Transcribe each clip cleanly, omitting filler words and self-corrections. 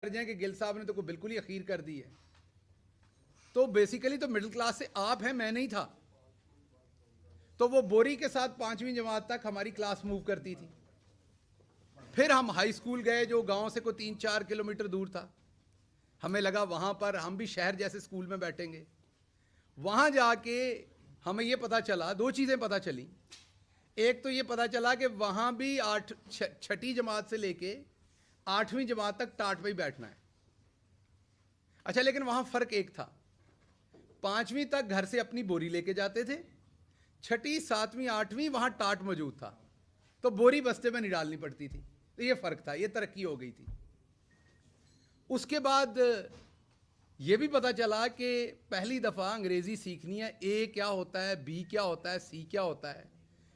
कर जाए कि गिल साहब ने तो कोई बिल्कुल ही अखीर कर दी है। तो बेसिकली तो मिडिल क्लास से आप हैं, मैं नहीं था। तो वो बोरी के साथ 5वीं जमात तक हमारी क्लास मूव करती थी। फिर हम हाई स्कूल गए जो गांव से कोई 3-4 किलोमीटर दूर था। हमें लगा वहां पर हम भी शहर जैसे स्कूल में बैठेंगे। वहां जाके हमें ये पता चला, दो चीज़ें पता चली। एक तो ये पता चला कि वहां भी 6ठी जमात से लेके 8वीं जमात तक टाट पे ही बैठना है। अच्छा, लेकिन वहां फर्क एक था, 5वीं तक घर से अपनी बोरी लेके जाते थे, 6ठी 7वीं 8वीं वहां टाट मौजूद था, तो बोरी बस्ते में नहीं डालनी पड़ती थी। तो ये फर्क था, ये तरक्की हो गई थी। उसके बाद ये भी पता चला कि पहली दफ़ा अंग्रेज़ी सीखनी है, ए क्या होता है, बी क्या होता है, सी क्या होता है,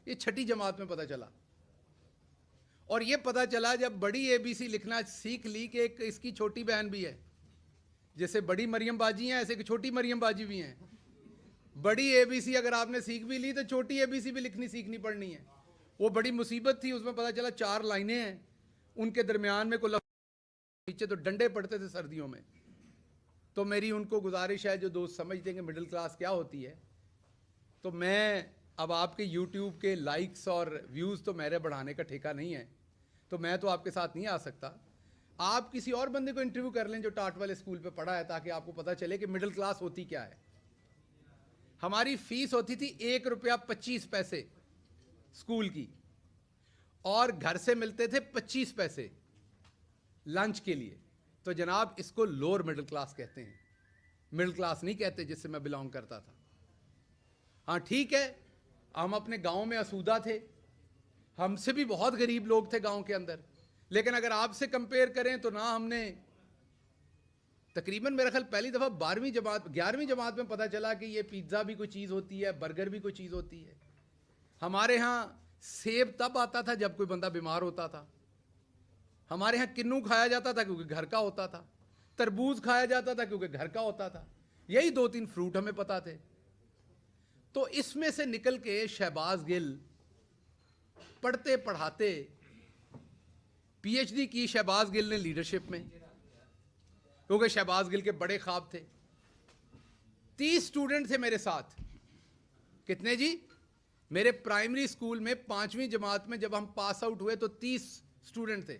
ये 6ठी जमात में पता चला। और ये पता चला जब बड़ी ABC लिखना सीख ली कि एक इसकी छोटी बहन भी है। जैसे बड़ी मरियम बाजी हैं, ऐसे कि छोटी मरियम बाजी भी हैं। बड़ी ABC अगर आपने सीख भी ली तो छोटी ABC भी लिखनी सीखनी पड़नी है। वो बड़ी मुसीबत थी। उसमें पता चला 4 लाइनें हैं, उनके दरमियान में कोई नीचे तो डंडे पड़ते थे सर्दियों में। तो मेरी उनको गुजारिश है, जो दोस्त समझते हैं कि मिडिल क्लास क्या होती है, तो मैं अब आपके YouTube के लाइक्स और व्यूज़ तो मेरे बढ़ाने का ठेका नहीं है, तो मैं तो आपके साथ नहीं आ सकता। आप किसी और बंदे को इंटरव्यू कर लें जो टाट वाले स्कूल पे पढ़ा है, ताकि आपको पता चले कि मिडिल क्लास होती क्या है। हमारी फीस होती थी 1 रुपया 25 पैसे स्कूल की, और घर से मिलते थे 25 पैसे लंच के लिए। तो जनाब इसको लोअर मिडिल क्लास कहते हैं, मिडिल क्लास नहीं कहते जिससे मैं बिलोंग करता था। हाँ ठीक है, हम अपने गांव में आसूदा थे, हमसे भी बहुत गरीब लोग थे गांव के अंदर, लेकिन अगर आपसे कंपेयर करें तो ना, हमने तकरीबन मेरा ख्याल पहली दफ़ा 11वीं जमात में पता चला कि ये पिज़्ज़ा भी कोई चीज़ होती है, बर्गर भी कोई चीज़ होती है। हमारे यहाँ सेब तब आता था जब कोई बंदा बीमार होता था। हमारे यहाँ किन्नू खाया जाता था क्योंकि घर का होता था, तरबूज खाया जाता था क्योंकि घर का होता था। यही 2-3 फ्रूट हमें पता थे। तो इसमें से निकल के शहबाज गिल पढ़ते पढ़ाते PhD की शहबाज गिल ने लीडरशिप में, क्योंकि शहबाज गिल के बड़े ख्वाब थे। 30 स्टूडेंट थे मेरे साथ। कितने जी? मेरे प्राइमरी स्कूल में 5वीं जमात में जब हम पास आउट हुए तो 30 स्टूडेंट थे।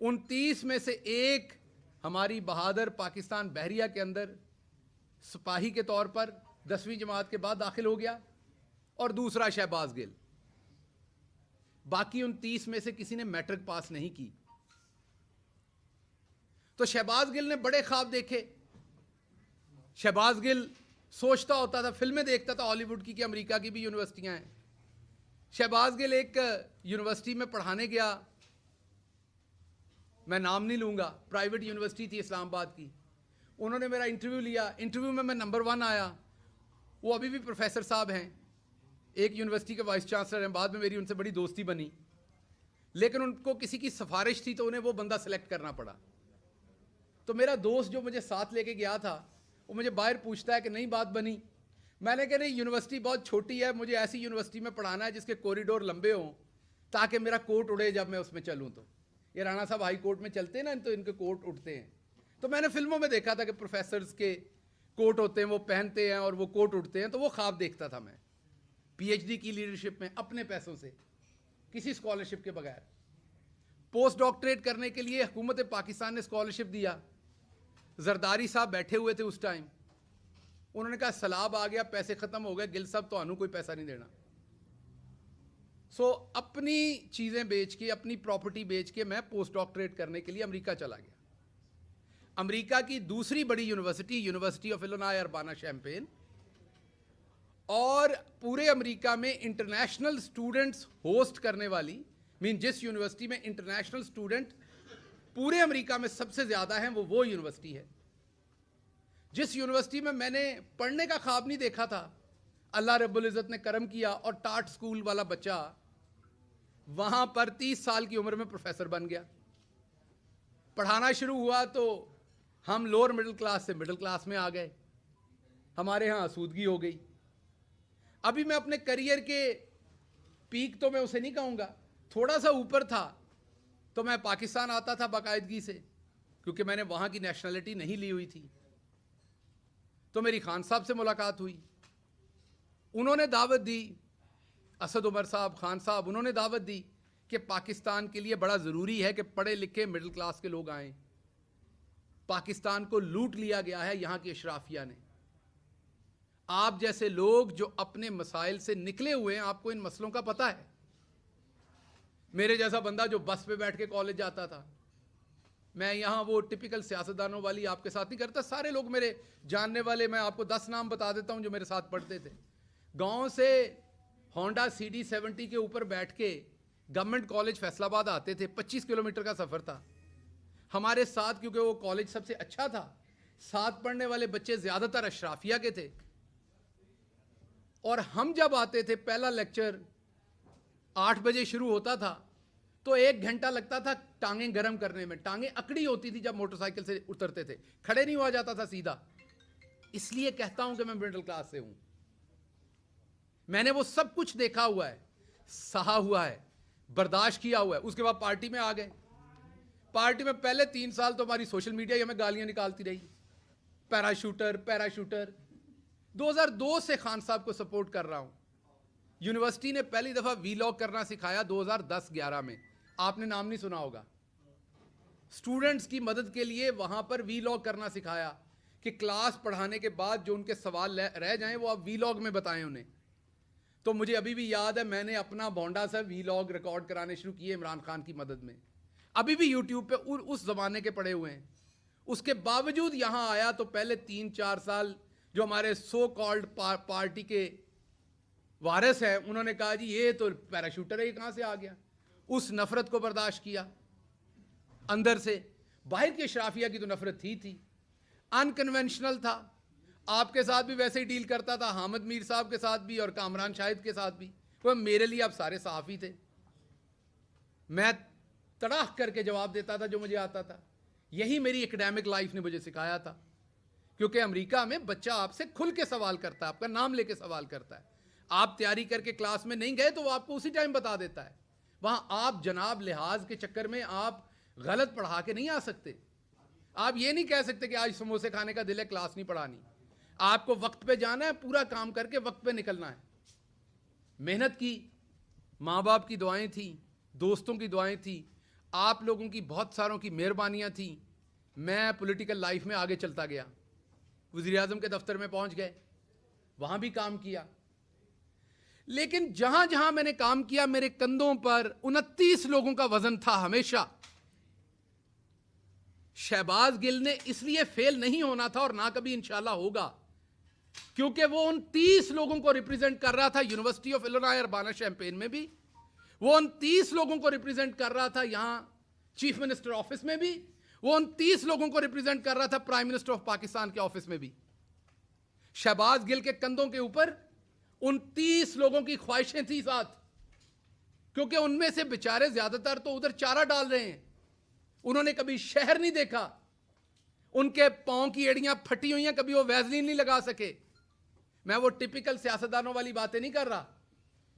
उन 30 में से एक हमारी बहादुर पाकिस्तान बहरिया के अंदर सिपाही के तौर पर 10वीं जमात के बाद दाखिल हो गया, और दूसरा शहबाज गिल। बाकी उन 30 में से किसी ने मैट्रिक पास नहीं की। तो शहबाज गिल ने बड़े ख्वाब देखे। शहबाज गिल सोचता होता था, फिल्में देखता था हॉलीवुड की कि अमेरिका की भी यूनिवर्सिटियां हैं। शहबाज गिल एक यूनिवर्सिटी में पढ़ाने गया, मैं नाम नहीं लूंगा, प्राइवेट यूनिवर्सिटी थी इस्लामाबाद की। उन्होंने मेरा इंटरव्यू लिया, इंटरव्यू में मैं नंबर 1 आया। वो अभी भी प्रोफेसर साहब हैं, एक यूनिवर्सिटी के वाइस चांसलर हैं। बाद में मेरी उनसे बड़ी दोस्ती बनी, लेकिन उनको किसी की सिफारिश थी तो उन्हें वो बंदा सेलेक्ट करना पड़ा। तो मेरा दोस्त जो मुझे साथ लेके गया था, वो मुझे बाहर पूछता है कि नहीं बात बनी? मैंने कहा नहीं, यूनिवर्सिटी बहुत छोटी है, मुझे ऐसी यूनिवर्सिटी में पढ़ाना है जिसके कॉरिडोर लंबे हों ताकि मेरा कोट उड़े जब मैं उसमें चलूँ। तो ये राणा साहब हाई कोर्ट में चलते हैं ना, तो इनके कोट उठते हैं। तो मैंने फिल्मों में देखा था कि प्रोफेसर्स के कोट होते हैं, वो पहनते हैं और वो कोट उठते हैं। तो वो ख्वाब देखता था मैं PhD की लीडरशिप में, अपने पैसों से, किसी स्कॉलरशिप के बगैर। पोस्ट डॉक्टरेट करने के लिए हुकूमत पाकिस्तान ने स्कॉलरशिप दिया। जरदारी साहब बैठे हुए थे उस टाइम, उन्होंने कहा सलाब आ गया, पैसे खत्म हो गए, गिल साहब तो आनू कोई पैसा नहीं देना। सो अपनी चीज़ें बेच के, अपनी प्रॉपर्टी बेच के मैं पोस्ट डॉक्टरेट करने के लिए अमेरिका चला गया। अमेरिका की दूसरी बड़ी university, university of Illinois Urbana champagne, और पूरे अमेरिका में इंटरनेशनल स्टूडेंट्स होस्ट करने वाली, जिस यूनिवर्सिटी में इंटरनेशनल स्टूडेंट पूरे अमेरिका में सबसे ज़्यादा हैं, वो यूनिवर्सिटी है। जिस यूनिवर्सिटी में मैंने पढ़ने का ख्वाब नहीं देखा था, अल्लाह रब्बुल इज़्ज़त ने करम किया और टाट स्कूल वाला बच्चा वहाँ पर 30 साल की उम्र में प्रोफेसर बन गया। पढ़ाना शुरू हुआ तो हम लोअर मिडिल क्लास से मिडिल क्लास में आ गए, हमारे यहाँ आसूदगी हो गई। अभी मैं अपने करियर के पीक तो मैं उसे नहीं कहूँगा, थोड़ा सा ऊपर था, तो मैं पाकिस्तान आता था बाकायदगी से, क्योंकि मैंने वहाँ की नेशनलिटी नहीं ली हुई थी। तो मेरी खान साहब से मुलाकात हुई, उन्होंने दावत दी, असद उमर साहब, खान साहब, उन्होंने दावत दी कि पाकिस्तान के लिए बड़ा ज़रूरी है कि पढ़े लिखे मिडिल क्लास के लोग आएँ। पाकिस्तान को लूट लिया गया है यहाँ की अशराफिया ने। आप जैसे लोग जो अपने मसाइल से निकले हुए हैं, आपको इन मसलों का पता है। मेरे जैसा बंदा जो बस पे बैठ के कॉलेज जाता था, मैं यहाँ वो टिपिकल सियासतदानों वाली आपके साथ नहीं करता। सारे लोग मेरे जानने वाले, मैं आपको 10 नाम बता देता हूँ जो मेरे साथ पढ़ते थे। गांव से होंडा CD70 के ऊपर बैठ के गवर्नमेंट कॉलेज फैसलाबाद आते थे, 25 किलोमीटर का सफ़र था। हमारे साथ, क्योंकि वो कॉलेज सबसे अच्छा था, साथ पढ़ने वाले बच्चे ज़्यादातर अशराफिया के थे। और हम जब आते थे, पहला लेक्चर 8 बजे शुरू होता था, तो 1 घंटा लगता था टांगें गर्म करने में। टांगें अकड़ी होती थी जब मोटरसाइकिल से उतरते थे, खड़े नहीं हुआ जाता था सीधा। इसलिए कहता हूं कि मैं मिडिल क्लास से हूं। मैंने वो सब कुछ देखा हुआ है, सहा हुआ है, बर्दाश्त किया हुआ है। उसके बाद पार्टी में आ गए। पार्टी में पहले 3 साल तो हमारी सोशल मीडिया ही हमें गालियां निकालती रही, पैराशूटर पैराशूटर। 2002 से खान साहब को सपोर्ट कर रहा हूं। यूनिवर्सिटी ने पहली दफा वीलॉग करना सिखाया 2010-11 में, आपने नाम नहीं सुना होगा। स्टूडेंट्स की मदद के लिए वहां पर वीलॉग करना सिखाया कि क्लास पढ़ाने के बाद जो उनके सवाल रह जाएं वो आप वीलॉग में बताएं उन्हें। तो मुझे अभी भी याद है, मैंने अपना भोंडा सा वीलॉग रिकॉर्ड कराने शुरू किए इमरान खान की मदद में। अभी भी यूट्यूब पे उस जमाने के पड़े हुए हैं। उसके बावजूद यहां आया तो पहले 3-4 साल जो हमारे सो कॉल्ड पार्टी के वारिस हैं, उन्होंने कहा जी ये तो पैराशूटर है, ये कहां से आ गया। उस नफरत को बर्दाश्त किया अंदर से। बाहर की अशराफिया की तो नफरत थी। अनकन्वेंशनल था, आपके साथ भी वैसे ही डील करता था, हामिद मीर साहब के साथ भी और कामरान शाहिद के साथ भी। वो मेरे लिए आप सारे सहाफ़ी थे, मैं तड़ाक करके जवाब देता था जो मुझे आता था। यही मेरी एकेडमिक लाइफ ने मुझे सिखाया था, क्योंकि अमेरिका में बच्चा आपसे खुल के सवाल करता है, आपका नाम लेके सवाल करता है। आप तैयारी करके क्लास में नहीं गए तो वो आपको उसी टाइम बता देता है। वहां आप जनाब लिहाज के चक्कर में आप गलत पढ़ा के नहीं आ सकते। आप ये नहीं कह सकते कि आज समोसे खाने का दिल है, क्लास नहीं पढ़ानी। आपको वक्त पे जाना है, पूरा काम करके वक्त पे निकलना है। मेहनत की, माँ बाप की दुआएं थी, दोस्तों की दुआएं थी, आप लोगों की बहुत सारों की मेहरबानियां थी। मैं पॉलिटिकल लाइफ में आगे चलता गया, वज़ीर आज़म के दफ्तर में पहुंच गए, वहां भी काम किया। लेकिन जहां जहां मैंने काम किया, मेरे कंधों पर 29 लोगों का वजन था हमेशा। शहबाज गिल ने इसलिए फेल नहीं होना था और ना कभी इंशाल्लाह होगा, क्योंकि वो उन 30 लोगों को रिप्रेजेंट कर रहा था university of Illinois Urbana champagne में भी, वो उन 30 लोगों को रिप्रेजेंट कर रहा था यहां चीफ मिनिस्टर ऑफिस में भी, वो उन 30 लोगों को रिप्रेजेंट कर रहा था प्राइम मिनिस्टर ऑफ पाकिस्तान के ऑफिस में भी। शहबाज गिल के कंधों के ऊपर उन 30 लोगों की ख्वाहिशें थी साथ, क्योंकि उनमें से बेचारे ज्यादातर तो उधर चारा डाल रहे हैं, उन्होंने कभी शहर नहीं देखा, उनके पांव की एड़ियां फटी हुई हैं, कभी वो वैसलीन नहीं लगा सके। मैं वो टिपिकल सियासतदानों वाली बातें नहीं कर रहा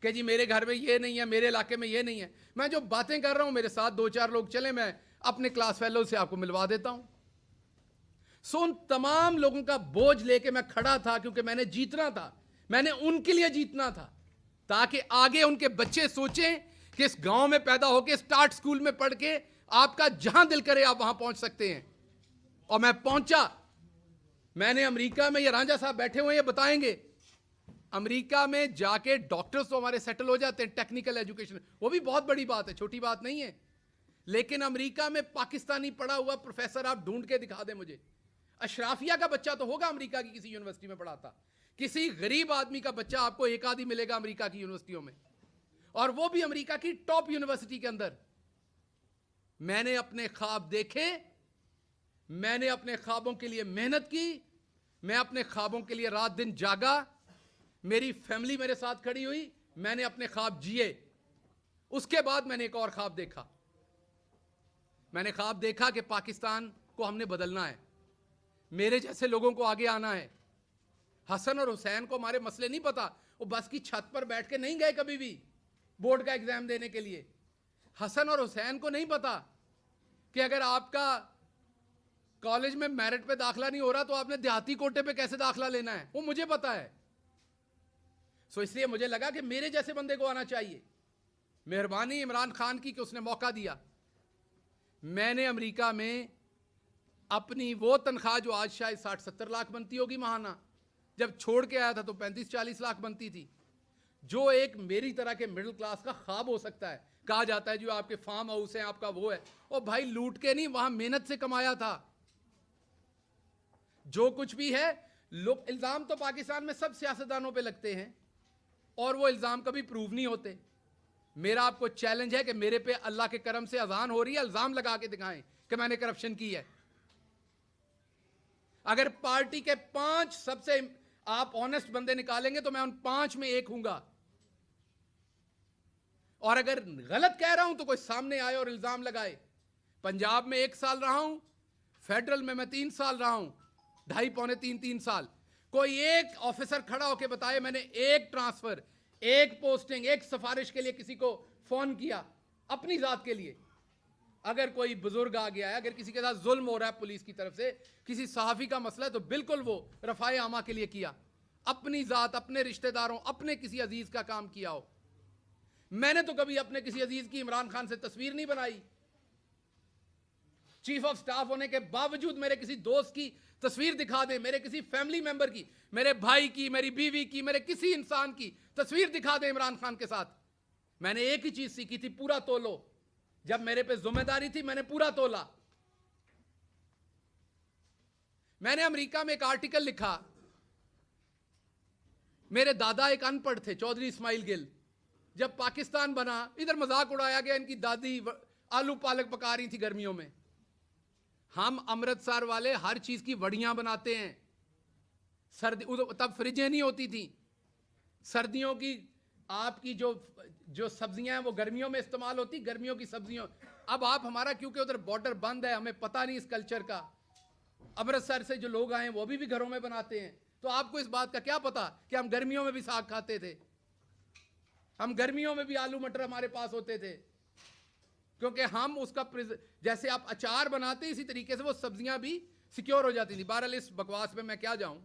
कि जी मेरे घर में ये नहीं है, मेरे इलाके में ये नहीं है। मैं जो बातें कर रहा हूं, मेरे साथ 2-4 लोग चले, मैं अपने क्लास फेलो से आपको मिलवा देता हूं। सो उन तमाम लोगों का बोझ लेके मैं खड़ा था, क्योंकि मैंने जीतना था, मैंने उनके लिए जीतना था, ताकि आगे उनके बच्चे सोचें कि इस गांव में पैदा होके स्टार्ट स्कूल में पढ़ के आपका जहां दिल करे आप वहां पहुंच सकते हैं। और मैं पहुंचा। मैंने अमेरिका में, ये रांझा साहब बैठे हुए हैं, ये बताएंगे, अमेरिका में जाके डॉक्टर्स तो हमारे सेटल हो जाते हैं, टेक्निकल एजुकेशन, वो भी बहुत बड़ी बात है, छोटी बात नहीं है। लेकिन अमेरिका में पाकिस्तानी पढ़ा हुआ प्रोफेसर आप ढूंढ के दिखा दें मुझे। अशराफिया का बच्चा तो होगा अमेरिका की किसी यूनिवर्सिटी में पढ़ाता, किसी गरीब आदमी का बच्चा आपको एक आधी मिलेगा अमेरिका की यूनिवर्सिटियों में, और वो भी अमेरिका की टॉप यूनिवर्सिटी के अंदर। मैंने अपने ख्वाब देखे, मैंने अपने ख्वाबों के लिए मेहनत की, मैं अपने ख्वाबों के लिए रात दिन जागा, मेरी फैमिली मेरे साथ खड़ी हुई, मैंने अपने ख्वाब जिए। उसके बाद मैंने एक और ख्वाब देखा। मैंने ख्वाब देखा कि पाकिस्तान को हमने बदलना है, मेरे जैसे लोगों को आगे आना है। हसन और हुसैन को हमारे मसले नहीं पता, वो बस की छत पर बैठ के नहीं गए कभी भी बोर्ड का एग्जाम देने के लिए। हसन और हुसैन को नहीं पता कि अगर आपका कॉलेज में मेरिट पे दाखला नहीं हो रहा तो आपने देहाती कोटे पे कैसे दाखला लेना है, वो मुझे पता है। सो इसलिए मुझे लगा कि मेरे जैसे बंदे को आना चाहिए। मेहरबानी इमरान खान की कि उसने मौका दिया। मैंने अमेरिका में अपनी वो तनख्वाह जो आज शायद 60-70 लाख बनती होगी महाना, जब छोड़ के आया था तो 35-40 लाख बनती थी, जो एक मेरी तरह के मिडिल क्लास का ख्वाब हो सकता है। कहा जाता है जो आपके फार्म हाउस है आपका वो है, और भाई लूट के नहीं, वहां मेहनत से कमाया था। जो कुछ भी है, लोग इल्जाम तो पाकिस्तान में सब सियासतदानों पे लगते हैं और वो इल्जाम कभी प्रूव नहीं होते। मेरा आपको चैलेंज है कि मेरे पे अल्लाह के करम से अजान हो रही है, इल्जाम लगा के दिखाएं कि मैंने करप्शन की है। अगर पार्टी के 5 सबसे आप ऑनेस्ट बंदे निकालेंगे तो मैं उन 5 में एक हूंगा, और अगर गलत कह रहा हूं तो कोई सामने आए और इल्जाम लगाए। पंजाब में 1 साल रहा हूं, फेडरल में मैं 3 साल रहा हूं, 2.5-3 साल। कोई एक ऑफिसर खड़ा होकर बताए मैंने एक ट्रांसफर, एक पोस्टिंग, एक सिफारिश के लिए किसी को फोन किया अपनी जात के लिए। अगर कोई बुजुर्ग आ गया है, अगर किसी के साथ जुल्म हो रहा है पुलिस की तरफ से, किसी सहाफी का मसला है, तो बिल्कुल वो रफाए आमा के लिए किया, अपनी जात, अपने रिश्तेदारों, अपने किसी अजीज का काम किया हो। मैंने तो कभी अपने किसी अजीज की इमरान खान से तस्वीर नहीं बनाई। चीफ ऑफ स्टाफ होने के बावजूद मेरे किसी दोस्त की तस्वीर दिखा दे, मेरे किसी फैमिली मेंबर की, मेरे भाई की, मेरी बीवी की, मेरे किसी इंसान की तस्वीर दिखा दे इमरान खान के साथ, मैंने एक ही चीज सीखी थी, पूरा तोलो। जब मेरे पे जिम्मेदारी थी मैंने पूरा तोला। मैंने अमेरिका में एक आर्टिकल लिखा, मेरे दादा एक अनपढ़ थे, चौधरी इस्माइल गिल। जब पाकिस्तान बना, इधर मजाक उड़ाया गया इनकी दादी आलू पालक पका रही थी गर्मियों में। हम अमृतसर वाले हर चीज की वड़ियां बनाते हैं। सर्दी तब फ्रिजें नहीं होती थी, सर्दियों की आपकी जो सब्जियां हैं वो गर्मियों में इस्तेमाल होती, गर्मियों की सब्जियों। अब आप हमारा क्योंकि उधर बॉर्डर बंद है, हमें पता नहीं इस कल्चर का। अमृतसर से जो लोग आए वो भी घरों में बनाते हैं, तो आपको इस बात का क्या पता कि हम गर्मियों में भी साग खाते थे, हम गर्मियों में भी आलू मटर हमारे पास होते थे, क्योंकि हम उसका जैसे आप अचार बनाते इसी तरीके से वो सब्जियां भी सिक्योर हो जाती थी। बहरहाल इस बकवास में मैं क्या जाऊं,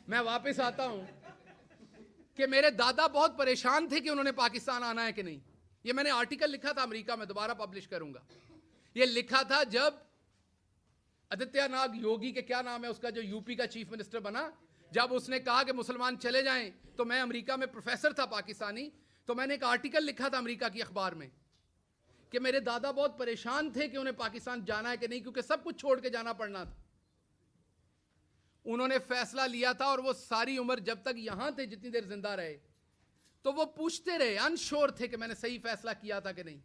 मैं वापस आता हूं कि मेरे दादा बहुत परेशान थे कि उन्होंने पाकिस्तान आना है कि नहीं। ये मैंने आर्टिकल लिखा था अमेरिका में, दोबारा पब्लिश करूंगा। ये लिखा था जब आदित्यनाथ योगी के क्या नाम है उसका, जो यूपी का चीफ मिनिस्टर बना, जब उसने कहा कि मुसलमान चले जाएं, तो मैं अमेरिका में प्रोफेसर था पाकिस्तानी, तो मैंने एक आर्टिकल लिखा था अमेरिका की अखबार में कि मेरे दादा बहुत परेशान थे कि उन्हें पाकिस्तान जाना है कि नहीं, क्योंकि सब कुछ छोड़ के जाना पड़ना था। उन्होंने फैसला लिया था और वो सारी उम्र जब तक यहां थे, जितनी देर जिंदा रहे, तो वो पूछते रहे, अनश्योर थे कि मैंने सही फैसला किया था कि नहीं।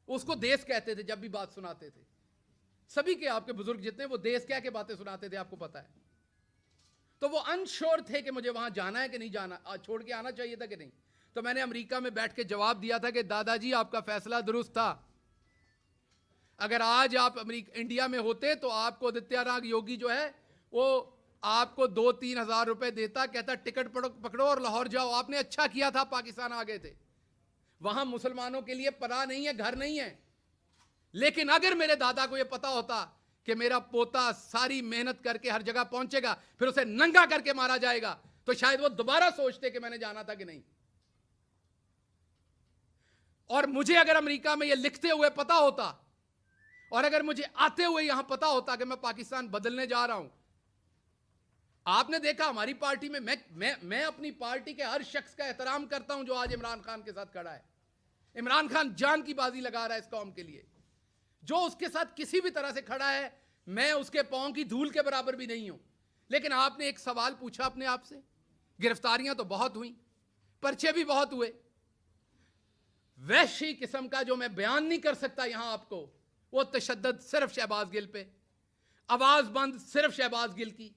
उसको देश कहते थे जब भी बात सुनाते थे। सभी के आपके बुजुर्ग जितने, वो देश कह के बातें सुनाते थे, आपको पता है। तो वो अनश्योर थे कि मुझे वहां जाना है कि नहीं जाना, छोड़ के आना चाहिए था कि नहीं। तो मैंने अमेरिका में बैठ के जवाब दिया था कि दादाजी आपका फैसला दुरुस्त था। अगर आज आप इंडिया में होते तो आपको आदित्यनाथ योगी जो है वो आपको 2-3 हज़ार रुपए देता, कहता टिकट पकड़ो और लाहौर जाओ। आपने अच्छा किया था, पाकिस्तान आ गए थे। वहां मुसलमानों के लिए पनाह नहीं है, घर नहीं है। लेकिन अगर मेरे दादा को यह पता होता कि मेरा पोता सारी मेहनत करके हर जगह पहुंचेगा, फिर उसे नंगा करके मारा जाएगा, तो शायद वो दोबारा सोचते कि मैंने जाना था कि नहीं। और मुझे अगर अमेरिका में यह लिखते हुए पता होता, और अगर मुझे आते हुए यहां पता होता कि मैं पाकिस्तान बदलने जा रहा हूं। आपने देखा हमारी पार्टी में, मैं अपनी पार्टी के हर शख्स का एहतराम करता हूं जो आज इमरान खान के साथ खड़ा है। इमरान खान जान की बाजी लगा रहा है इस कौम के लिए। जो उसके साथ किसी भी तरह से खड़ा है, मैं उसके पांव की धूल के बराबर भी नहीं हूं। लेकिन आपने एक सवाल पूछा अपने आप से, गिरफ्तारियां तो बहुत हुई, पर्चे भी बहुत हुए। वैसी किस्म का जो मैं बयान नहीं कर सकता यहां आपको, वो तशद्दुद सिर्फ शहबाज गिल पे, आवाज बंद सिर्फ शहबाज गिल की,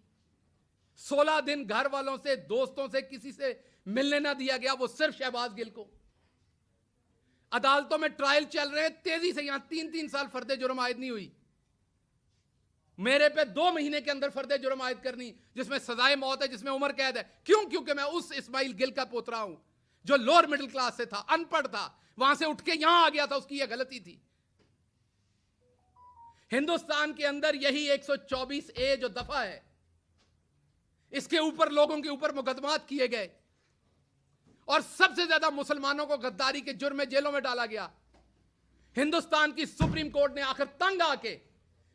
16 दिन घर वालों से, दोस्तों से, किसी से मिलने ना दिया गया, वो सिर्फ शहबाज गिल को। अदालतों में ट्रायल चल रहे हैं तेजी से, यहां 3-3 साल फर्दे जुर्म आयद नहीं हुई। मेरे पे 2 महीने के अंदर फर्दे जुर्म आयद करनी, जिसमें सजाए मौत है, जिसमें उम्र कैद है। क्यों? क्योंकि मैं उस इस्माइल गिल का पोतरा हूं जो लोअर मिडिल क्लास से था, अनपढ़ था, वहां से उठ के यहां आ गया था, उसकी यह गलती थी। हिंदुस्तान के अंदर यही 124A जो दफा है, इसके ऊपर लोगों के ऊपर मुकदमात किए गए और सबसे ज्यादा मुसलमानों को गद्दारी के जुर्म में जेलों में डाला गया। हिंदुस्तान की सुप्रीम कोर्ट ने आखिर तंग आके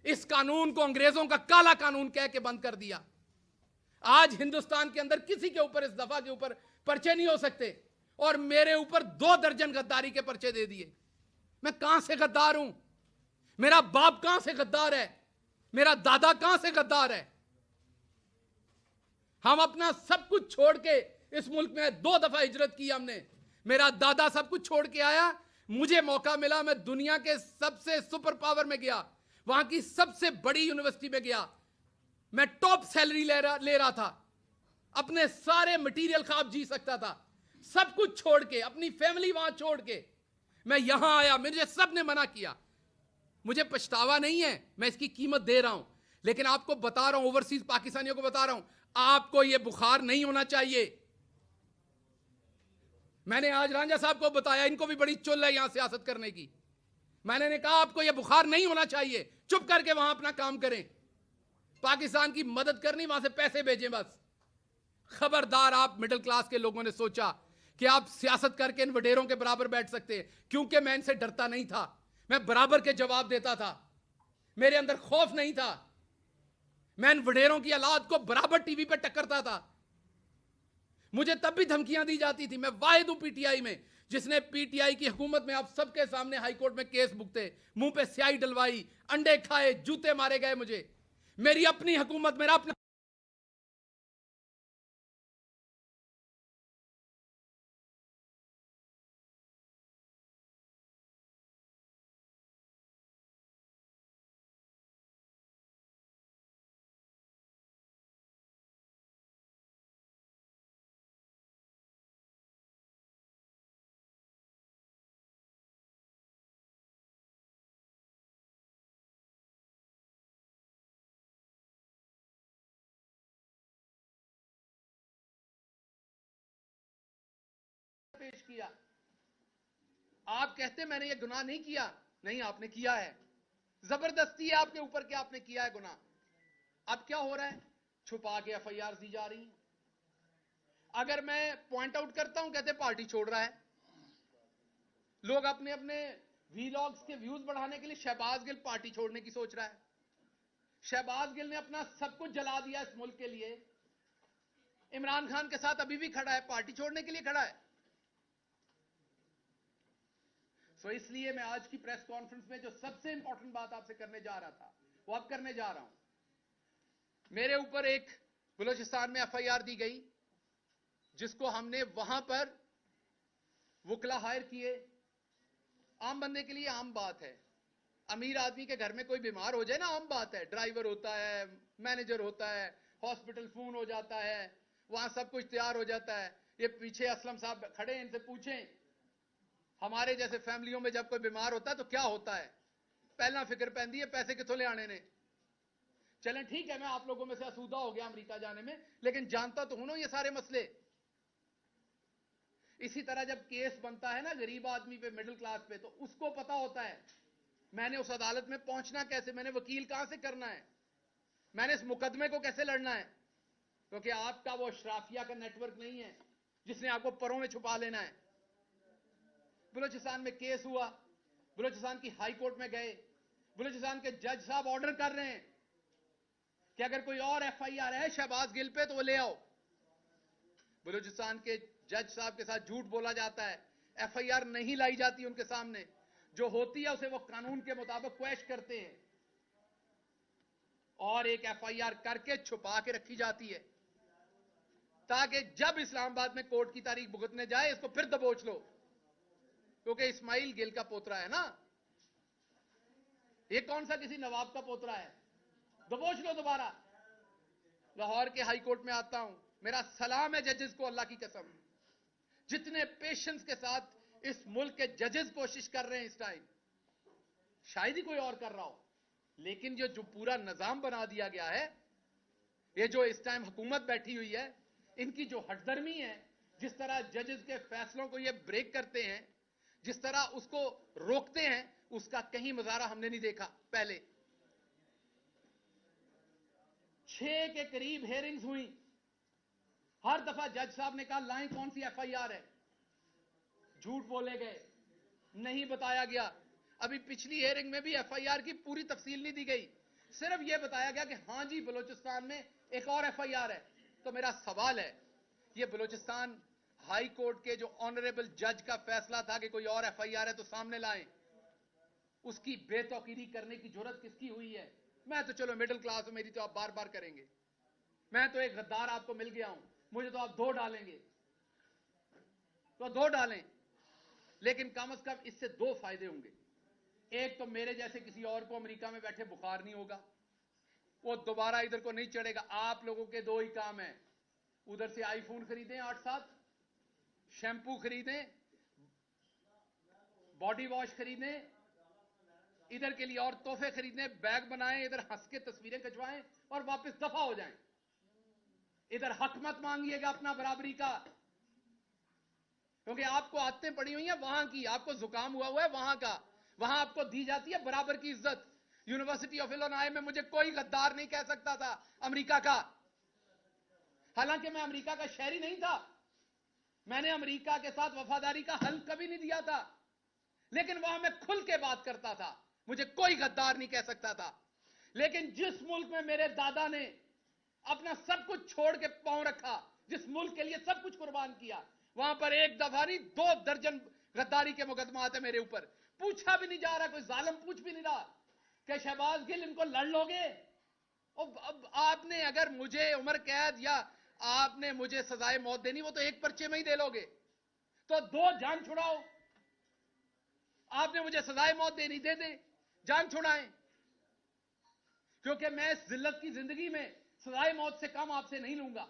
इस कानून को अंग्रेजों का काला कानून कह के बंद कर दिया। आज हिंदुस्तान के अंदर किसी के ऊपर इस दफा के ऊपर पर्चे नहीं हो सकते, और मेरे ऊपर 2 दर्जन गद्दारी के पर्चे दे दिए। मैं कहां से गद्दार हूं? मेरा बाप कहां से गद्दार है? मेरा दादा कहां से गद्दार है? हम अपना सब कुछ छोड़ के इस मुल्क में 2 दफा हिजरत की हमने। मेरा दादा सब कुछ छोड़ के आया, मुझे मौका मिला, मैं दुनिया के सबसे सुपर पावर में गया, वहां की सबसे बड़ी यूनिवर्सिटी में गया, मैं टॉप सैलरी ले रहा था, अपने सारे मटेरियल ख्वाब जी सकता था, सब कुछ छोड़ के, अपनी फैमिली वहां छोड़ के मैं यहां आया। मुझे सब ने मना किया, मुझे पछतावा नहीं है, मैं इसकी कीमत दे रहा हूं। लेकिन आपको बता रहा हूं, ओवरसीज पाकिस्तानियों को बता रहा हूं, आपको यह बुखार नहीं होना चाहिए। मैंने आज रांझा साहब को बताया, इनको भी बड़ी चुल है यहां सियासत करने की। मैंने कहा आपको यह बुखार नहीं होना चाहिए, चुप करके वहां अपना काम करें, पाकिस्तान की मदद करनी, वहां से पैसे भेजें बस। खबरदार, आप मिडिल क्लास के लोगों ने सोचा कि आप सियासत करके इन वडेरों के बराबर बैठ सकते हैं। क्योंकि मैं इनसे डरता नहीं था, मैं बराबर के जवाब देता था, मेरे अंदर खौफ नहीं था, मैं इन वडेरों की औलाद को बराबर टीवी पे टक्करता था। मुझे तब भी धमकियां दी जाती थी। मैं वाहिद हूं पीटीआई में जिसने पीटीआई की हुकूमत में आप सबके सामने हाईकोर्ट में केस भुगते, मुंह पे स्याही डलवाई, अंडे खाए, जूते मारे गए मुझे। मेरी अपनी हुकूमत, मेरा अपना पेश किया। आप कहते मैंने ये गुनाह नहीं किया, नहीं आपने किया है, जबरदस्ती है आपके ऊपर कि आपने किया है गुनाह। अब क्या हो रहा है? छुपा के एफआईआर दी जा रही है। अगर मैं पॉइंट आउट करता हूं, कहते पार्टी छोड़ रहा है। लोग अपने अपने वीलॉग्स के व्यूज बढ़ाने के लिए शहबाज गिल पार्टी छोड़ने की सोच रहा है। शहबाज गिल ने अपना सब कुछ जला दिया इस मुल्क के लिए, इमरान खान के साथ अभी भी खड़ा है, पार्टी छोड़ने के लिए खड़ा है। सो इसलिए मैं आज की प्रेस कॉन्फ्रेंस में जो सबसे इंपॉर्टेंट बात आपसे करने जा रहा था, वो अब करने जा रहा हूं। मेरे ऊपर एक बलूचिस्तान में एफआईआर दी गई, जिसको हमने वहां पर वुकला हायर किए। आम बंदे के लिए आम बात है, अमीर आदमी के घर में कोई बीमार हो जाए ना, आम बात है, ड्राइवर होता है, मैनेजर होता है, हॉस्पिटल फोन हो जाता है, वहां सब कुछ तैयार हो जाता है। ये पीछे असलम साहब खड़े हैं, इनसे पूछें हमारे जैसे फैमिलियों में जब कोई बीमार होता है तो क्या होता है, पहला फिक्र पैंदी है पैसे कितों ले आने ने। चलें ठीक है, मैं आप लोगों में से असूदा हो गया अमेरिका जाने में, लेकिन जानता तो हूं ना ये सारे मसले। इसी तरह जब केस बनता है ना गरीब आदमी पे, मिडिल क्लास पे, तो उसको पता होता है मैंने उस अदालत में पहुंचना कैसे, मैंने वकील कहां से करना है, मैंने इस मुकदमे को कैसे लड़ना है। क्योंकि आपका वो अशराफिया का नेटवर्क नहीं है जिसने आपको परों में छुपा लेना है। बलूचिस्तान में केस हुआ, बलूचिस्तान की हाई कोर्ट में गए, बलूचिस्तान के जज साहब ऑर्डर कर रहे हैं कि अगर कोई और एफआईआर है शहबाज गिल पे तो वो ले आओ। बलूचिस्तान के जज साहब के साथ झूठ बोला जाता है, एफआईआर नहीं लाई जाती उनके सामने, जो होती है उसे वो कानून के मुताबिक क्वैश करते हैं और एक एफआईआर करके छुपा के रखी जाती है, ताकि जब इस्लामाबाद में कोर्ट की तारीख भुगतने जाए इसको फिर दबोच लो। क्योंकि इस्माइल गिल का पोतरा है ना, ये कौन सा किसी नवाब का पोतरा है, दबोच लो दोबारा। लाहौर के हाई कोर्ट में आता हूं, मेरा सलाम है जजेस को, अल्लाह की कसम, जितने पेशेंस के साथ इस मुल्क के जजेस कोशिश कर रहे हैं इस टाइम, शायद ही कोई और कर रहा हो। लेकिन जो पूरा निजाम बना दिया गया है, ये जो इस टाइम हुकूमत बैठी हुई है, इनकी जो हटदर्मी है, जिस तरह जजेस के फैसलों को ये ब्रेक करते हैं, जिस तरह उसको रोकते हैं, उसका कहीं मुजाहरा हमने नहीं देखा। पहले 6 के करीब हेयरिंग्स हुई, हर दफा जज साहब ने कहा लाएं कौन सी एफआईआर है, झूठ बोले गए, नहीं बताया गया। अभी पिछली हेयरिंग में भी एफआईआर की पूरी तफसील नहीं दी गई, सिर्फ यह बताया गया कि हां जी बलूचिस्तान में एक और एफआईआर है। तो मेरा सवाल है, यह बलूचिस्तान हाई कोर्ट के जो ऑनरेबल जज का फैसला था कि कोई और एफआईआर है तो सामने लाएं, उसकी बेतौकीरी करने की जरूरत किसकी हुई है? मैं तो चलो मिडिल क्लास हूं, मेरी तो आप बार बार करेंगे, मैं तो एक गद्दार आपको मिल गया हूं, मुझे तो आप 2 डालेंगे तो 2 डालें, लेकिन कम से कम इससे 2 फायदे होंगे। एक तो मेरे जैसे किसी और को अमेरिका में बैठे बुखार नहीं होगा, वो दोबारा इधर को नहीं चढ़ेगा। आप लोगों के 2 ही काम है, उधर से आईफोन खरीदें 8-7, शैंपू खरीदें, बॉडी वॉश खरीदें, इधर के लिए और तोहफे खरीदें, बैग बनाएं, इधर हंस के तस्वीरें खिंचवाएं और वापस दफा हो जाएं। इधर हक मत मांगिएगा अपना बराबरी का, क्योंकि आपको आदतें पड़ी हुई हैं वहां की, आपको जुकाम हुआ है वहां का, वहां आपको दी जाती है बराबर की इज्जत। यूनिवर्सिटी ऑफ इलिनॉय में मुझे कोई गद्दार नहीं कह सकता था अमेरिका का, हालांकि मैं अमेरिका का शहरी नहीं था, मैंने अमेरिका के साथ वफादारी का हल कभी नहीं दिया था, लेकिन वहां मैं खुल के बात करता था, मुझे कोई गद्दार नहीं कह सकता था। लेकिन जिस मुल्क में मेरे दादा ने अपना सब कुछ छोड़ के पांव रखा, जिस मुल्क के लिए सब कुछ कुर्बान किया, वहां पर एक दफा नहीं 2 दर्जन गद्दारी के मुकदमा आते मेरे ऊपर। पूछा भी नहीं जा रहा, कोई जालिम पूछ भी नहीं रहा कि शहबाज गिल इनको लड़ लोगे। अब आपने अगर मुझे उम्र कैद या आपने मुझे सजाए मौत देनी, वो तो एक पर्चे में ही दे लोगे, तो 2 जान छुड़ाओ। आपने मुझे सजाए मौत देनी, दे दे, जान छुड़ाएं, क्योंकि मैं इस जिल्लत की जिंदगी में सजाए मौत से कम आपसे नहीं लूंगा।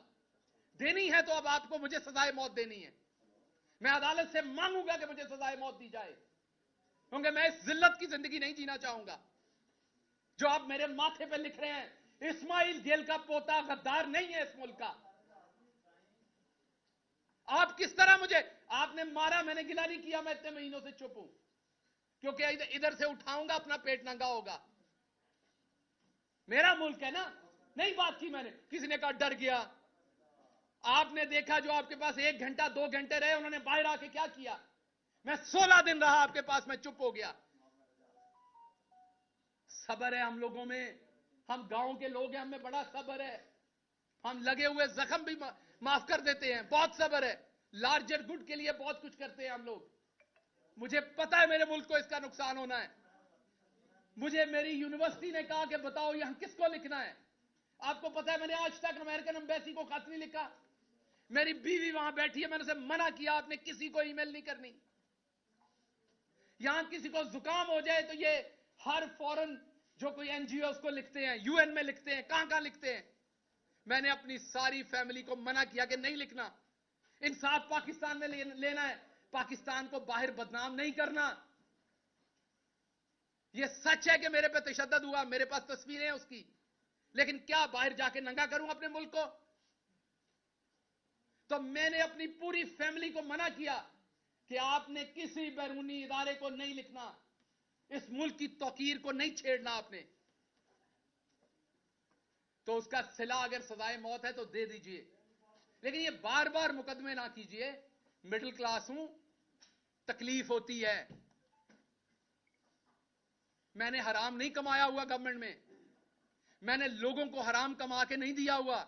देनी है तो अब आपको मुझे सजाए मौत देनी है, मैं अदालत से मांगूंगा कि मुझे सजाए मौत दी जाए, क्योंकि मैं इस जिल्लत की जिंदगी नहीं जीना चाहूंगा। जो आप मेरे माथे पे लिख रहे हैं, इस्माइल गेल का पोता गद्दार नहीं है इस मुल्क का। आप किस तरह मुझे आपने मारा, मैंने गिला नहीं किया, मैं इतने महीनों से चुप हूं, क्योंकि इधर से उठाऊंगा अपना पेट नंगा होगा। मेरा मुल्क है ना, नहीं बात की मैंने, किसी ने कहा डर गया। आपने देखा जो आपके पास 1 घंटा 2 घंटे रहे, उन्होंने बाहर आके क्या किया? मैं 16 दिन रहा आपके पास, मैं चुप हो गया। सब्र है हम लोगों में, हम गांव के लोग हैं, हमें बड़ा सब्र है, हम लगे हुए जख्म भी माफ कर देते हैं, बहुत सब्र है, लार्जर गुड के लिए बहुत कुछ करते हैं हम लोग। मुझे पता है मेरे मुल्क को इसका नुकसान होना है। मुझे मेरी यूनिवर्सिटी ने कहा कि बताओ यहां किसको लिखना है। आपको पता है मैंने आज तक अमेरिकन एम्बेसी को खत नहीं लिखा, मेरी बीवी वहां बैठी है, मैंने उसे मना किया आपने किसी को ईमेल नहीं करनी। यहां किसी को जुकाम हो जाए तो ये हर फॉरेन जो कोई एनजीओ उसको लिखते हैं, यूएन में लिखते हैं, कहां कहां लिखते हैं। मैंने अपनी सारी फैमिली को मना किया कि नहीं लिखना, इंसाफ पाकिस्तान में लेना है, पाकिस्तान को बाहर बदनाम नहीं करना। यह सच है कि मेरे पे तशद्दुद हुआ, मेरे पास तस्वीरें हैं उसकी, लेकिन क्या बाहर जाके नंगा करूं अपने मुल्क को? तो मैंने अपनी पूरी फैमिली को मना किया कि आपने किसी बैरूनी इदारे को नहीं लिखना, इस मुल्क की तौकीर को नहीं छेड़ना आपने। तो उसका सिला अगर सजाए मौत है तो दे दीजिए, लेकिन ये बार बार मुकदमे ना कीजिए। मिडिल क्लास हूं, तकलीफ होती है। मैंने हराम नहीं कमाया हुआ गवर्नमेंट में, मैंने लोगों को हराम कमा के नहीं दिया हुआ,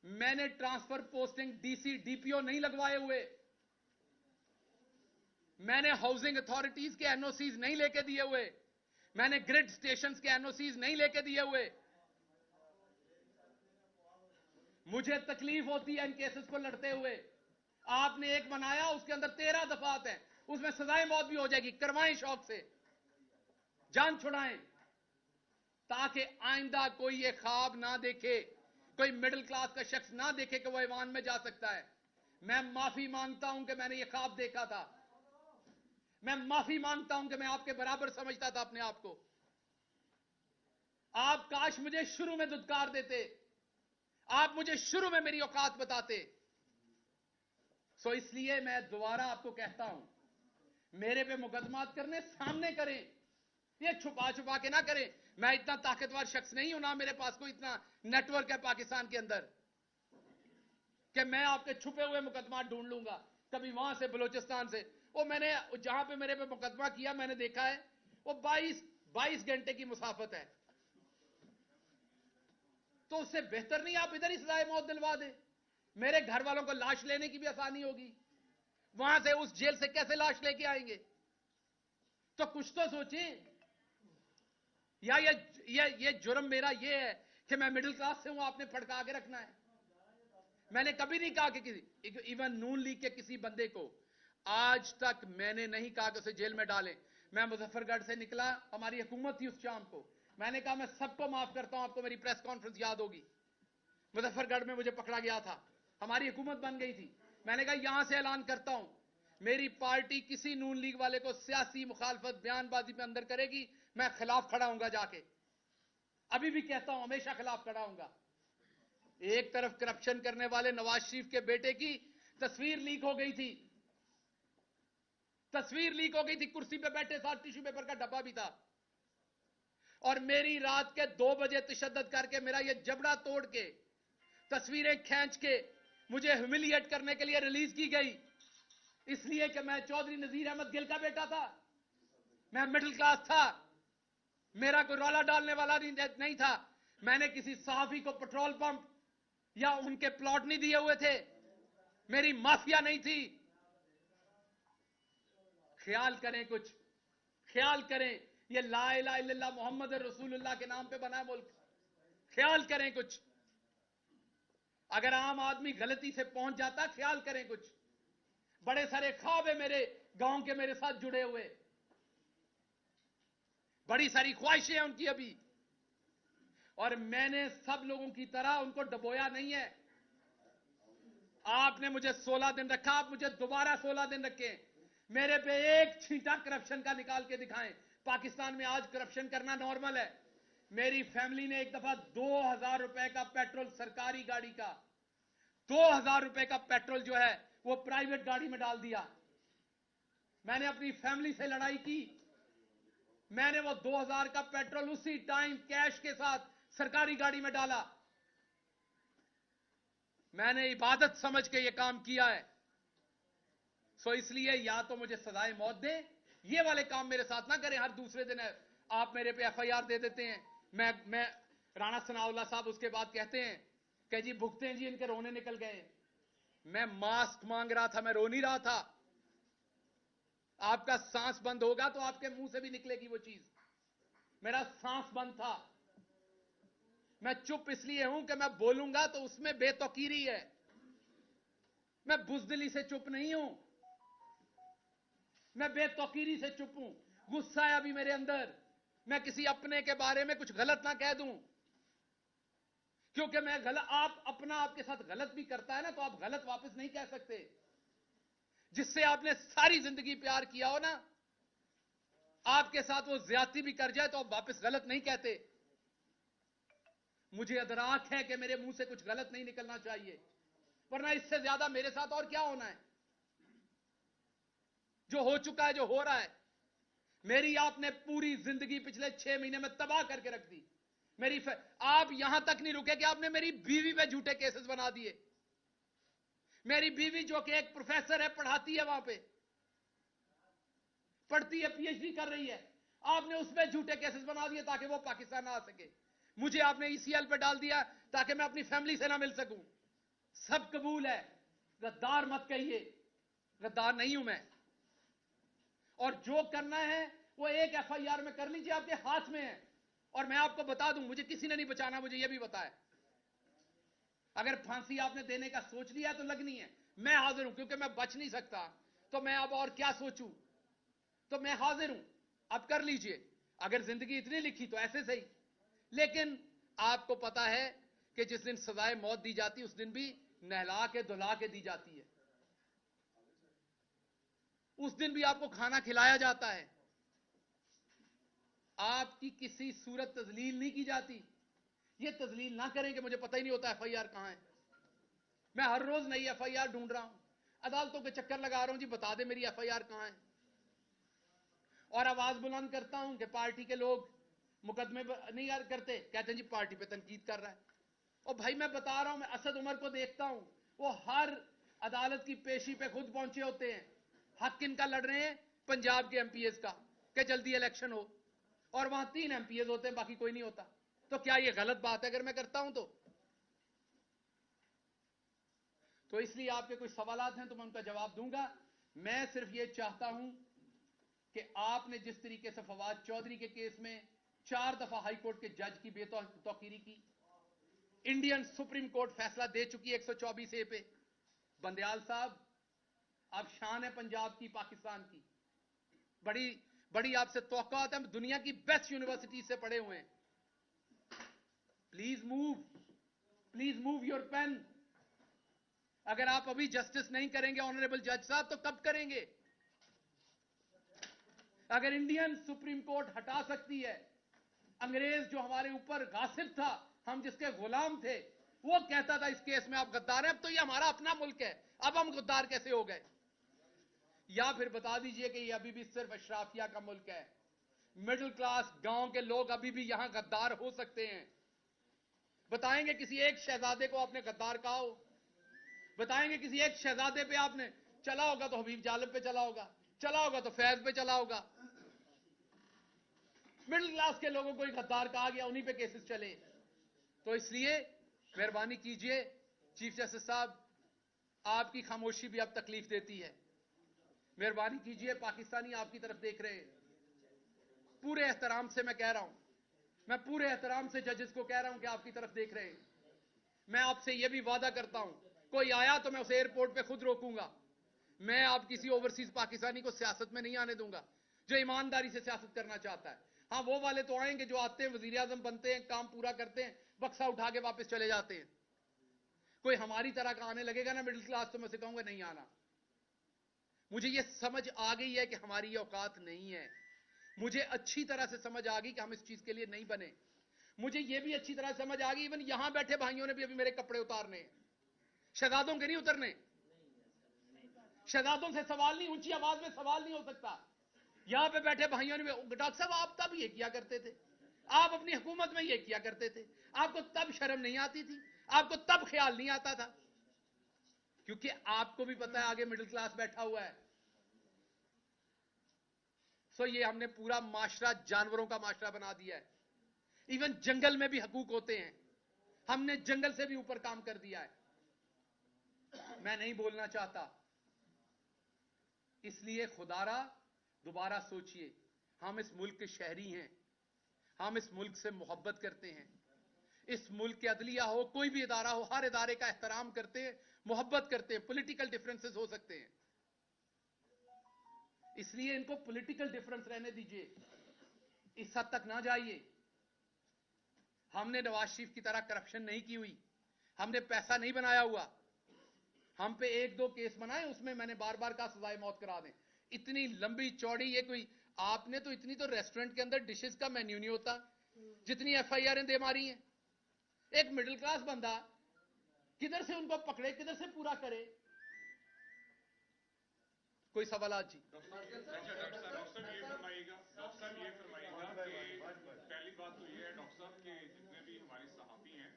मैंने ट्रांसफर पोस्टिंग डीसी डीपीओ नहीं लगवाए हुए, मैंने हाउसिंग अथॉरिटीज के एनओसीज नहीं लेके दिए हुए, मैंने ग्रिड स्टेशंस के एनओसीज नहीं लेके दिए हुए। मुझे तकलीफ होती है इन केसेस को लड़ते हुए। आपने एक बनाया, उसके अंदर 13 दफात हैं, उसमें सजाए मौत भी हो जाएगी, करवाएं शौक से, जान छुड़ाएं, ताकि आइंदा कोई ये ख्वाब ना देखे, कोई मिडिल क्लास का शख्स ना देखे कि वो ईवान में जा सकता है। मैं माफी मांगता हूं कि मैंने ये ख्वाब देखा था, मैं माफी मांगता हूं कि मैं आपके बराबर समझता था अपने आप को। आप काश मुझे शुरू में दुत्कार देते, आप मुझे शुरू में मेरी औकात बताते। सो इसलिए मैं दोबारा आपको कहता हूं, मेरे पे मुकदमात करने सामने करें, ये छुपा छुपा के ना करें। मैं इतना ताकतवर शख्स नहीं हूं, ना मेरे पास कोई इतना नेटवर्क है पाकिस्तान के अंदर कि मैं आपके छुपे हुए मुकदमा ढूंढ लूंगा, कभी वहां से बलूचिस्तान से। वो मैंने जहां पे मेरे पे मुकदमा किया मैंने देखा है, वो 22 घंटे की मुसाफत है। तो उससे बेहतर नहीं आप इधर ही सजाए मौत दिलवा दें। मेरे घर वालों को लाश लेने की भी आसानी होगी, वहां से उस जेल से कैसे लाश लेके आएंगे? तो कुछ तो सोचें। या ये जुर्म मेरा ये है कि मैं मिडिल क्लास से हूं, आपने फड़का के रखना है। मैंने कभी नहीं कहा कि किसी, इवन नून लीग के किसी बंदे को आज तक मैंने नहीं कहा कि उसे जेल में डालें। मैं मुजफ्फरगढ़ से निकला, हमारी हुकूमत थी उस शाम को, मैंने कहा मैं सबको माफ करता हूं। आपको मेरी प्रेस कॉन्फ्रेंस याद होगी, मुजफ्फरगढ़ में मुझे पकड़ा गया था, हमारी हुकूमत बन गई थी। मैंने कहा यहां से ऐलान करता हूं, मेरी पार्टी किसी नून लीग वाले को सियासी मुखालफत बयानबाजी पे अंदर करेगी, मैं खिलाफ खड़ा हूंगा जाके। अभी भी कहता हूं, हमेशा खिलाफ खड़ा हूंगा। एक तरफ करप्शन करने वाले नवाज शरीफ के बेटे की तस्वीर लीक हो गई थी, तस्वीर लीक हो गई थी, कुर्सी पे बैठे साथ टिश्यू पेपर का डब्बा भी था, और मेरी रात के 2 बजे तशद्दुद करके मेरा ये जबड़ा तोड़ के तस्वीरें खींच के मुझे ह्यूमिलिएट करने के लिए रिलीज की गई, इसलिए कि मैं चौधरी नजीर अहमद गिल का बेटा था, मैं मिडिल क्लास था, मेरा कोई रौला डालने वाला नहीं था। मैंने किसी सहाफी को पेट्रोल पंप या उनके प्लॉट नहीं दिए हुए थे, मेरी माफिया नहीं थी। ख्याल करें कुछ, ख्याल करें, ये ला इलाहा इल्लल्लाह मोहम्मद रसूलुल्लाह के नाम पे बना है मुल्क, ख्याल करें कुछ। अगर आम आदमी गलती से पहुंच जाता, ख्याल करें कुछ। बड़े सारे ख्वाब है मेरे, गांव के मेरे साथ जुड़े हुए, बड़ी सारी ख्वाहिशें हैं उनकी अभी, और मैंने सब लोगों की तरह उनको डबोया नहीं है। आपने मुझे 16 दिन रखा, आप मुझे दोबारा 16 दिन रखें, मेरे पे एक छींटा करप्शन का निकाल के दिखाएं। पाकिस्तान में आज करप्शन करना नॉर्मल है। मेरी फैमिली ने एक दफा 2000 रुपए का पेट्रोल, सरकारी गाड़ी का 2000 रुपए का पेट्रोल जो है वो प्राइवेट गाड़ी में डाल दिया। मैंने अपनी फैमिली से लड़ाई की, मैंने वो 2000 का पेट्रोल उसी टाइम कैश के साथ सरकारी गाड़ी में डाला। मैंने इबादत समझ के ये काम किया है। सो इसलिए या तो मुझे सजाए मौत दे, ये वाले काम मेरे साथ ना करें। हर दूसरे दिन आप मेरे पे एफआईआर दे देते हैं। मैं राणा सनाउल्लाह साहब उसके बाद कहते हैं कि जी भुगते हैं जी, इनके रोने निकल गए। मैं मास्क मांग रहा था, मैं रो नहीं रहा था। आपका सांस बंद होगा तो आपके मुंह से भी निकलेगी वो चीज। मेरा सांस बंद था। मैं चुप इसलिए हूं कि मैं बोलूंगा तो उसमें बेतौकीरी है। मैं बुजदिली से चुप नहीं हूं, मैं बेतौकीरी से चुप हूं। गुस्सा है अभी मेरे अंदर, मैं किसी अपने के बारे में कुछ गलत ना कह दूं, क्योंकि मैं गलत, आप अपना आपके साथ गलत भी करता है ना तो आप गलत वापस नहीं कह सकते। जिससे आपने सारी जिंदगी प्यार किया हो ना, आपके साथ वो ज्यादती भी कर जाए तो आप वापस गलत नहीं कहते। मुझे अदराक है कि मेरे मुंह से कुछ गलत नहीं निकलना चाहिए, वरना इससे ज्यादा मेरे साथ और क्या होना है। जो हो चुका है, जो हो रहा है, मेरी आपने पूरी जिंदगी पिछले 6 महीने में तबाह करके रख दी। आप यहां तक नहीं रुके कि आपने मेरी बीवी पे झूठे केसेस बना दिए। मेरी बीवी जो कि एक प्रोफेसर है, पढ़ाती है, वहां पे पढ़ती है, पीएचडी कर रही है, आपने उसमें झूठे केसेस बना दिए ताकि वो पाकिस्तान ना आ सके। मुझे आपने ईसीएल पे डाल दिया ताकि मैं अपनी फैमिली से ना मिल सकूं। सब कबूल है, गद्दार मत कहिए, गद्दार नहीं हूं मैं। और जो करना है वो एक एफआईआर में कर लीजिए, आपके हाथ में है। और मैं आपको बता दूं, मुझे किसी ने नहीं बचाना, मुझे यह भी बताया। अगर फांसी आपने देने का सोच लिया तो लगनी है, मैं हाजिर हूं, क्योंकि मैं बच नहीं सकता। तो मैं अब और क्या सोचूं, तो मैं हाजिर हूं, अब कर लीजिए। अगर जिंदगी इतनी लिखी तो ऐसे सही। लेकिन आपको पता है कि जिस दिन सजाए मौत दी जाती है उस दिन भी नहला के धुला के दी जाती है। उस दिन भी आपको खाना खिलाया जाता है, आपकी किसी सूरत तजलील नहीं की जाती। ये तजलील ना करें कि मुझे पता ही नहीं होता एफआईआर कहां है। मैं हर रोज नई एफआईआर ढूंढ रहा हूं, अदालतों के चक्कर लगा रहा हूं, जी बता दे मेरी एफआईआर कहां है। और आवाज बुलंद करता हूं कि पार्टी के लोग मुकदमे नहीं करते, कहते हैं जी पार्टी पे तनकीद कर रहा है। और भाई मैं बता रहा हूं, मैं असद उमर को देखता हूं, वो हर अदालत की पेशी पे खुद पहुंचे होते हैं। हक किनका लड़ रहे हैं? पंजाब के एमपीएस का, कि जल्दी इलेक्शन हो, और वहां 3 एमपीएस होते हैं, बाकी कोई नहीं होता। तो क्या ये गलत बात है अगर मैं करता हूं? तो इसलिए आपके कोई सवालात हैं तो मैं उनका जवाब दूंगा। मैं सिर्फ ये चाहता हूं कि आपने जिस तरीके से फवाद चौधरी के केस में 4 दफा हाई कोर्ट के जज की बेतौकीरी की, इंडियन सुप्रीम कोर्ट फैसला दे चुकी है 124 ए पे। बंदयाल साहब, आप शान है पंजाब की, पाकिस्तान की, बड़ी बड़ी आपसे तौक़ात है, दुनिया की बेस्ट यूनिवर्सिटी से पढ़े हुए हैं। Please move your pen. अगर आप अभी जस्टिस नहीं करेंगे ऑनरेबल जज साहब, तो कब करेंगे? अगर इंडियन सुप्रीम कोर्ट हटा सकती है, अंग्रेज जो हमारे ऊपर गासिब था, हम जिसके गुलाम थे, वो कहता था इस केस में आप गद्दार हैं, अब तो ये हमारा अपना मुल्क है, अब हम गद्दार कैसे हो गए? या फिर बता दीजिए कि ये अभी भी सिर्फ अशराफिया का मुल्क है, मिडिल क्लास गांव के लोग अभी भी यहां गद्दार हो सकते हैं। बताएंगे किसी एक शहजादे को आपने गद्दार कहा हो? बताएंगे किसी एक शहजादे पे आपने चला होगा तो हबीब जालिब पे चला होगा, चला होगा तो फैज पे चला होगा। मिडिल क्लास के लोगों को ही गद्दार कहा गया, उन्हीं पे केसेस चले। तो इसलिए मेहरबानी कीजिए चीफ जस्टिस साहब, आपकी खामोशी भी अब तकलीफ देती है। मेहरबानी कीजिए, पाकिस्तानी आपकी तरफ देख रहे हैं। पूरे एहतराम से मैं कह रहा हूं, मैं पूरे एहतराम से जजेस को कह रहा हूं कि आपकी तरफ देख रहे हैं। मैं आपसे यह भी वादा करता हूं, कोई आया तो मैं उसे एयरपोर्ट पे खुद रोकूंगा। मैं आप किसी ओवरसीज पाकिस्तानी को सियासत में नहीं आने दूंगा जो ईमानदारी से सियासत करना चाहता है। हां, वो वाले तो आएंगे जो आते हैं, वजीर आजम बनते हैं, काम पूरा करते हैं, बक्सा उठा के वापस चले जाते हैं। कोई हमारी तरह का आने लगेगा ना मिडिल क्लास, तो मैं उसे कहूंगा नहीं आना। मुझे यह समझ आ गई है कि हमारी ये औकात नहीं है। मुझे अच्छी तरह से समझ आ गई कि हम इस चीज के लिए नहीं बने। मुझे यह भी अच्छी तरह समझ आ गई, इवन यहां बैठे भाइयों ने भी अभी मेरे कपड़े उतारने हैं, शहजादों के नहीं उतरने। शहजादों से सवाल नहीं, ऊंची आवाज में सवाल नहीं हो सकता। यहां पे बैठे भाइयों ने, डॉक्टर साहब आप तब ये किया करते थे, आप अपनी हुकूमत में ये किया करते थे, आपको तब शर्म नहीं आती थी, आपको तब ख्याल नहीं आता था, क्योंकि आपको भी पता है आगे मिडिल क्लास बैठा हुआ है। सो ये हमने पूरा माशरा जानवरों का माशरा बना दिया है। इवन जंगल में भी हकूक होते हैं, हमने जंगल से भी ऊपर काम कर दिया है। मैं नहीं बोलना चाहता, इसलिए खुदारा दोबारा सोचिए। हम इस मुल्क के शहरी हैं, हम इस मुल्क से मोहब्बत करते हैं। इस मुल्क के अदलिया हो, कोई भी इदारा हो, हर इदारे का एहतराम करते हैं, मोहब्बत करते हैं। पॉलिटिकल डिफरेंसेस हो सकते हैं, इसलिए इनको पॉलिटिकल डिफरेंस रहने दीजिए, इस हद तक ना जाइए। हमने नवाज शरीफ की तरह करप्शन नहीं की हुई, हमने पैसा नहीं बनाया हुआ। हम पे 1-2 केस बनाए, उसमें मैंने बार बार कहा सजाए मौत करा दें। इतनी लंबी चौड़ी ये कोई, आपने तो इतनी तो रेस्टोरेंट के अंदर डिशेस का मेन्यू नहीं होता जितनी एफआईआर दे मारी हैं। एक मिडिल क्लास बंदा किधर से उनको पकड़े, किधर से पूरा करे? कोई सवाल जी? डॉक्टर साहब ये फरमाइएगा कि पहली बात तो ये है डॉक्टर साहब कि जितने भी हमारे सहाफी हैं,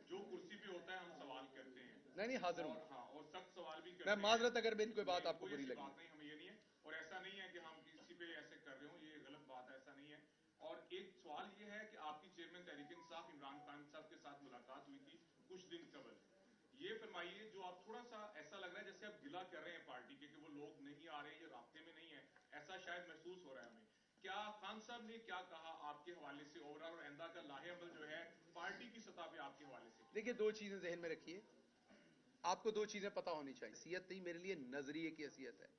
जो कुर्सी पे होता है हम सवाल करते हैं। नहीं हाजिर हूं। हाँ, और सख्त सवाल भी करते मैं हैं। माजरत अगर मेरी कोई बात आपको बुरी लगी। बात नहीं, हमें ये नहीं है, और ऐसा नहीं है कि हम किसी पे ऐसे कर रहे हो, ये गलत बात है, ऐसा नहीं है। और एक सवाल ये है कि आपकी चेयरमैन तहरीक इंसाफ इमरान खान साहब के साथ मुलाकात हुई थी कुछ दिन कबल। ये फरमाइए, जो आप थोड़ा सा ऐसा लग रहा है जैसे आप गिला कर रहे हैं पार्टी के कि वो लोग नहीं आ रहे, ये रास्ते में नहीं है, ऐसा शायद महसूस हो रहा है हमें। क्या खान साहब ने क्या कहा आपके हवाले से ओवरऑल और आइंदा का लाहे अमल जो है पार्टी की सतह पे आपके हवाले से? देखिए, 2 चीजें जहन में रखिए, आपको 2 चीजें पता होनी चाहिए। हैसियत नहीं, मेरे लिए नजरिए की हैसियत है।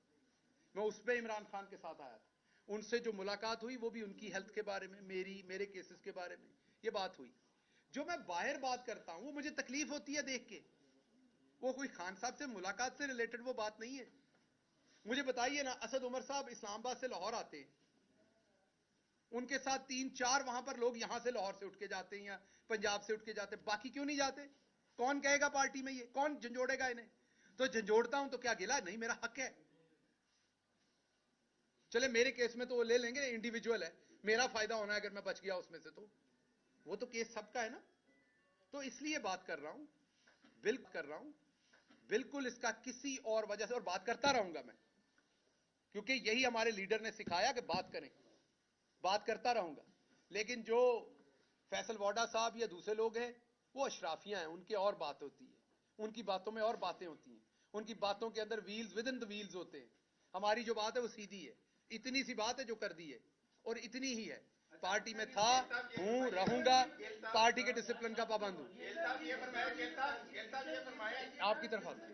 मैं उस पर इमरान खान के साथ आया था, उनसे जो मुलाकात हुई वो भी उनकी हेल्थ के बारे में, मेरे केसेस के बारे में ये बात हुई। जो मैं बाहर बात करता हूं वो मुझे तकलीफ होती है देख के, वो कोई खान साहब से मुलाकात से रिलेटेड वो बात नहीं है। मुझे बताइए ना, असद उमर साहब इस्लामाबाद से लाहौर आते हैं, उनके साथ 3-4 वहां पर लोग यहां से लाहौर से उठ के जाते हैं या पंजाब से उठ के जाते हैं, बाकी क्यों नहीं जाते? कौन कहेगा पार्टी में, ये कौन झंझोड़ेगा इन्हें? तो झंझोड़ता हूं तो क्या गिला? नहीं, मेरा हक है। चले मेरे केस में तो वो ले लेंगे, इंडिविजुअल है, मेरा फायदा होना है अगर मैं बच गया उसमें से, तो वो तो केस सबका है ना। तो इसलिए बात कर रहा हूं, बिल्कुल इसका किसी और वजह से, और बात करता रहूंगा मैं, क्योंकि यही हमारे लीडर ने सिखाया कि बात करें, बात करता रहूंगा। लेकिन जो फैसल वाडा साहब या दूसरे लोग हैं, वो अशराफियां हैं, उनकी और बात होती है, उनकी बातों में और बातें होती हैं, उनकी बातों के अंदर wheels with in the wheels होते हैं। हमारी जो बात है वो सीधी है, इतनी सी बात है जो कर दी है, और इतनी ही है। पार्टी में था, हूं, रहूंगा, पार्टी के डिसिप्लिन का पाबंद हूं। आपकी तरफ आता है,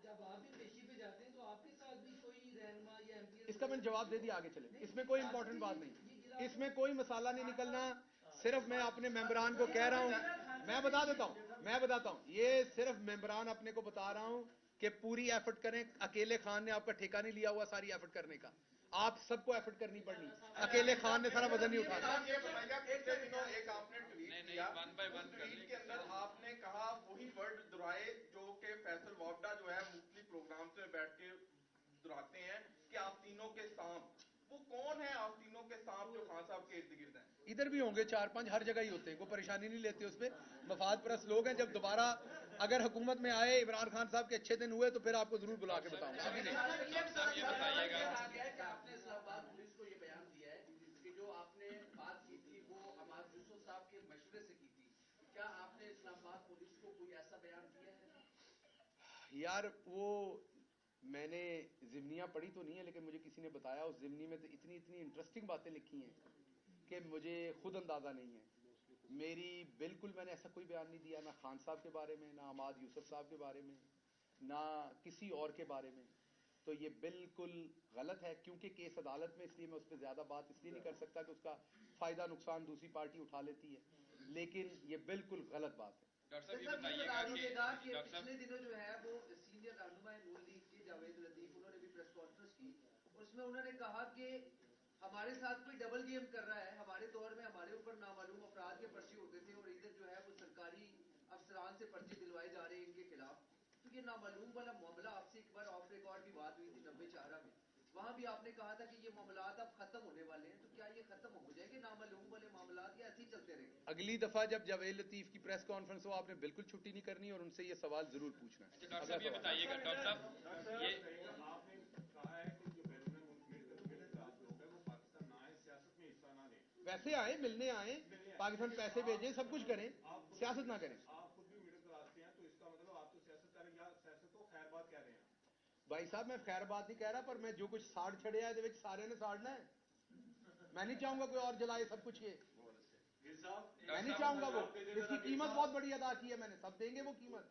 जब आप भी पेशी पे जाते हैं तो आपके साथ भी कोई रहनुमा या एमपी, इसका मैंने जवाब दे दिया, आगे चले, इसमें कोई इंपॉर्टेंट बात नहीं, इसमें कोई मसाला नहीं निकलना। सिर्फ मैं अपने मेंबरान को कह रहा हूं, मैं बताता हूं, ये सिर्फ मेंबरान अपने को बता रहा हूं कि पूरी एफर्ट करें। अकेले खान ने आपका ठेका नहीं लिया हुआ सारी एफर्ट करने का, आप सबको एफर्ट करनी पड़नी, अकेले खान ने सारा वजन नहीं उठाना। पिछले दिनों एक आपने ट्वीट किया, ट्वीट के अंदर आपने कहा वही वर्ड दोहराए जो कि फैसल वावडा जो है मुख्तलिफ प्रोग्राम्स में बैठ के दोहराते हैं कि आप तीनों के सांप। वो कौन है आप तीनों के सांप जो खान साहब के इर्द गिर्द हैं? इधर भी होंगे 4-5, हर जगह ही होते हैं, कोई परेशानी नहीं लेते उसमें। मफाद परस्त लोग हैं, जब दोबारा अगर हुकूमत में आए, इमरान खान साहब के अच्छे दिन हुए तो फिर आपको जरूर बुला के बताऊंगा, अभी नहीं। आपने इस्लामाबाद पुलिस को ये बयान दिया है कि जो आपने बात की थी वो अमाद यूसुफ साहब के मशवरे से की थी, क्या आपने इस्लामाबाद पुलिस को कोई ऐसा बयान दिया है? यार वो मैंने जिमनियाँ पढ़ी तो नहीं है, लेकिन मुझे किसी ने बताया उस जिमनी में तो इतनी इतनी इंटरेस्टिंग बातें लिखी हैं कि मुझे खुद अंदाजा नहीं है। मेरी बिल्कुल मैंने ऐसा कोई बयान नहीं दिया, ना खान साहब के बारे में, ना अमाद यूसुफ साहब के बारे में, ना किसी और के बारे में। तो ये बिल्कुल गलत है, क्योंकि केस अदालत में, इसलिए मैं उस पर ज्यादा बात इसलिए नहीं कर सकता कि उसका फायदा नुकसान दूसरी पार्टी उठा लेती है, लेकिन ये बिल्कुल गलत बात है। डॉक्टर साहब ये बताइएगा कि पिछले दिनों जो है वो सीनियर रहनुमा नून लीग के जावेद लतीफ, उन्होंने भी प्रेस कॉन्फ्रेंस की, उसमें उन्होंने कहा कि हमारे साथ कोई डबल गेम कर रहा है। हमारे दौर में हमारे ऊपर नामालूम अपराध के पर्चे होते थे और इधर जो है वो सरकारी अफसरान से पर्चे दिलवाए जा रहे हैं इनके खिलाफ। तो ये नामालूम वाला मामला, आपसे एक बार ऑफ रिकॉर्ड भी बात हुई थी 90-4 में, वहां भी आपने कहा था कि ये मामलात अब खत्म होने वाले हैं। तो क्या ये खत्म हो जाएंगे नामालूम वाले मामलात, या ऐसे ही चलते रहेंगे? अगली दफा जब जावेद लतीफ की प्रेस कॉन्फ्रेंस हो, आपने बिल्कुल छुट्टी नहीं करनी और उनसे ये सवाल जरूर पूछना है। डॉक्टर साहब ये बताइएगा, डॉक्टर साहब ये आपने कहा है कि जो मिडिल क्लास लोग हैं वो पाकिस्तान ना आए, सियासत में हिस्सा ना लें। वैसे आए, मिलने आए, पाकिस्तान पैसे भेजें, सब कुछ करें, सियासत ना करें। आप खुद भी मिडिल क्लास से हैं, तो इसका मतलब आप तो सियासत करें या सियासत को खैर बात कह रहे हैं? भाई साहब मैं खैर बात नहीं कह रहा, पर मैं जो कुछ साड़ छड़िया है सारे ने साड़ना है। मैं नहीं चाहूंगा कोई और जलाए सब कुछ, ये मैं नहीं चाहूंगा। वो इसकी कीमत बहुत बड़ी अदा की है मैंने, सब देंगे वो कीमत।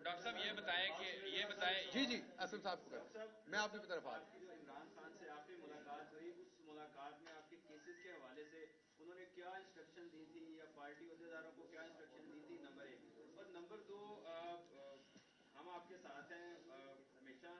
डॉक्टर साहब ये बताएं जी जी असद साहब को करें, मैं आपकी तरफ आ रहा हूं। इमरान खान से आपकी मुलाकात हुई, उस मुलाकात में आपके केसेस के हवाले से उन्होंने क्या इंस्ट्रक्शन दी थी या पार्टी अहदेदारों को क्या इंस्ट्रक्शन दी थी, नंबर 1। और नंबर 2, हम आपके साथ हैं हमेशा,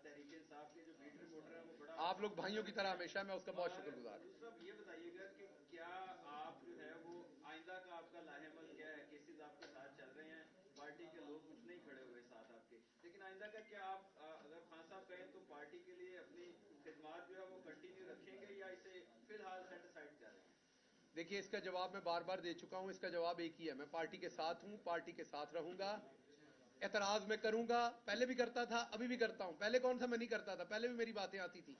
तहरीक इंसाफ के जो बीट रिपोर्टर हैं वो बड़ा, आप लोग भाइयों की तरह हमेशा, मैं उसका बहुत शुक्रगुजार हूं। दूसरा ये बताइएगा कि क्या आप जो है वो आइंदा का आपका लाहेमल क्या है? केसेस आपके साथ चल रहे हैं, पार्टी के लोग कुछ नहीं खड़े हुए साथ आपके, लेकिन आइंदा का क्या आप अगर खान साहब कहें तो पार्टी के लिए अपनी खिदमत जो है वो कंटिन्यू रखेंगे या इसे फिलहाल सेट असाइड कर रहे हैं? देखिए इसका जवाब मैं बार बार दे चुका हूं, इसका जवाब एक ही है, मैं पार्टी के साथ हूं, पार्टी के साथ रहूंगा। एतराज में करूंगा, पहले भी करता था, अभी भी करता हूं। पहले कौन सा मैं नहीं करता था, पहले भी मेरी बातें आती थी,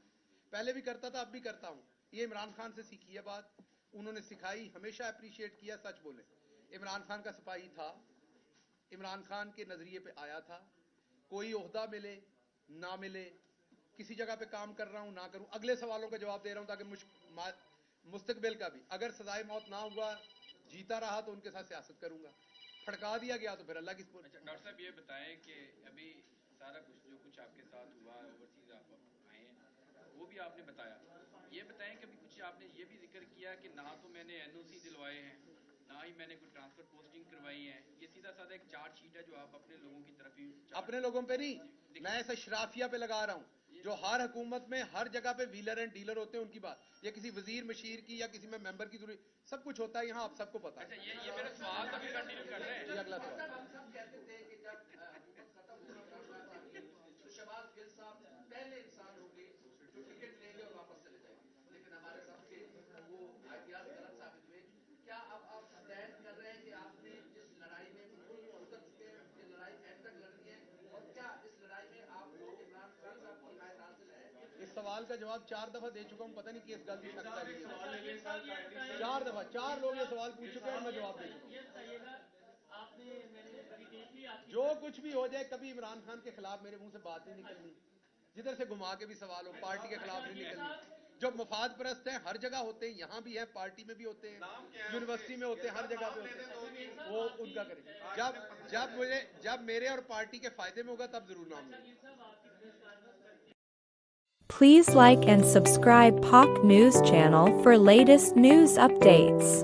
पहले भी करता था, अब भी करता हूं। ये इमरान खान से सीखी है बात, उन्होंने सिखाई, हमेशा अप्रिशिएट किया। सच बोले, इमरान खान का सिपाही था, इमरान खान के नजरिए पे आया था। कोई ओहदा मिले ना मिले, किसी जगह पे काम कर रहा हूं ना करूं, अगले सवालों का जवाब दे रहा हूं ताकि मुस्तकबिल का भी, अगर सजाए मौत ना हुआ, जीता रहा तो उनके साथ सियासत करूंगा, फड़का दिया गया तो फिर अल्लाह की। अच्छा डॉक्टर साहब ये बताएं कि अभी सारा कुछ जो कुछ आपके साथ हुआ, ओवरसीज आप आए हैं वो भी आपने बताया, ये बताएं कि अभी कुछ आपने ये भी जिक्र किया कि ना तो मैंने एनओसी दिलवाए हैं, ना ही मैंने कोई ट्रांसफर पोस्टिंग करवाई है। ये सीधा साधा एक चार्जशीट है जो आप अपने लोगों की तरफ ही, अपने लोगों पे नहीं, मैं ऐसा शराफिया पे लगा रहा हूं जो हर हुकूमत में हर जगह पे व्हीलर एंड डीलर होते हैं उनकी बात, या किसी वजीर मशीर की या किसी में मेंबर की जरूरी, सब कुछ होता है यहाँ, आप सबको पता है। अच्छा ये मेरा सवाल अभी कंटिन्यू कर रहे हैं। ये अगला सवाल। हम सब कहते थे कि जब हुकूमत खत्म होना चाहिए तो शहबाज साहब पहले इंसान होंगे जो टिकट लेंगे और वापस चले जाएंगे, लेकिन हमारे सबके वो आइडियाज गलत साबित हुए। क्या अब आप स्टैंड कर रहे हैं कि आपने इस लड़ाई में खुद उतर चुके हैं, ये लड़ाई एंड तक लड़नी है, और क्या इस लड़ाई में आपको इमरान खान साहब की हिमायत हासिल है? इस सवाल का जवाब 4 दफा दे चुका हूं, पता नहीं किस गलती सकता है 4 दफा 4 लोग ये सवाल पूछ चुके हैं और मैं जवाब दे चुका हूं। जो कुछ भी हो जाए, कभी इमरान खान के खिलाफ मेरे मुंह से बात नहीं निकलनी, जिधर से घुमा के भी सवाल हो, पार्टी के खिलाफ नहीं निकलनी। जो मफाद परस्त है हर जगह होते हैं, यहाँ भी है, पार्टी में भी होते हैं, यूनिवर्सिटी में होते हैं, हर जगह पे होते हैं, वो उनका करें। जब मेरे और पार्टी के फायदे में होगा तब जरूर नाम लेंगे। Please like and subscribe POC News channel for latest news updates.